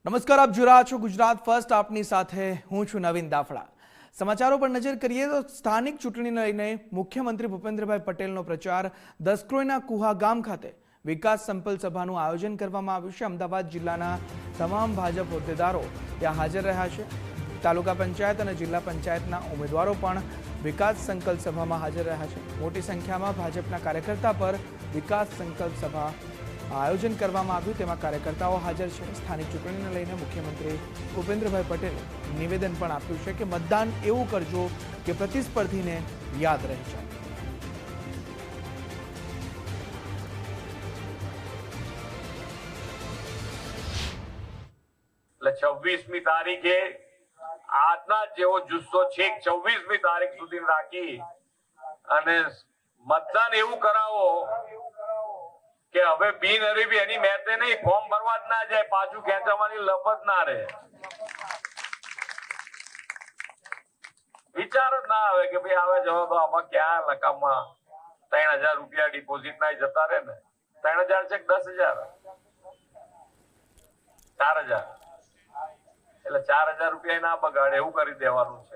નમસ્કાર, આપ જોઈ રહ્યા છો ગુજરાત ફર્સ્ટ. આપની સાથે હું છું નવીન દાફડા. સમાચારો પર નજર કરીએ તો સ્થાનિક ચૂંટણીને લઈને મુખ્યમંત્રી ભૂપેન્દ્રભાઈ પટેલનો પ્રચાર દસક્રોઈના કુહા ગામ ખાતે વિકાસ સંકલ્પ સભાનું આયોજન કરવામાં આવ્યું છે. અમદાવાદ જિલ્લાના તમામ ભાજપ હોદ્દેદારો ત્યાં હાજર રહ્યા છે. તાલુકા પંચાયત અને જિલ્લા પંચાયતના ઉમેદવારો પણ વિકાસ સંકલ્પ સભામાં હાજર રહ્યા છે. મોટી સંખ્યામાં ભાજપના કાર્યકર્તા પર વિકાસ સંકલ્પ સભા આયોજન કરવામાં આવ્યું, તેમાં કાર્યકર્તાઓ હાજર છે. સ્થાનિક ચૂંટણીને લઈને મુખ્યમંત્રી ભૂપેન્દ્રભાઈ પટેલે નિવેદન પણ આપ્યું છે કે મતદાન એવું કરજો કે પ્રતિસ્પર્ધીને યાદ રહી જાય. એટલે 26મી તારીખે આજના જેવો જુસ્સો છેક 26મી તારીખ સુધી રાખી અને મતદાન એવું કરાવો કે હવે બિનહરીફ એની મેતે નહીં, ફોર્મ ભરવા જ ના જાય, પાછું ખેંચવાની લપત ના રહે. વિચાર જ ના આવે કે ભાઈ આવે જવાબ આમાં ક્યાં લકામમાં 3000 રૂપિયા ડિપોઝિટ ના જતા રહે ને. 3000 છે 10,000 4000 એટલે 4000 રૂપિયા ના બગાડે એવું કરી દેવાનું છે.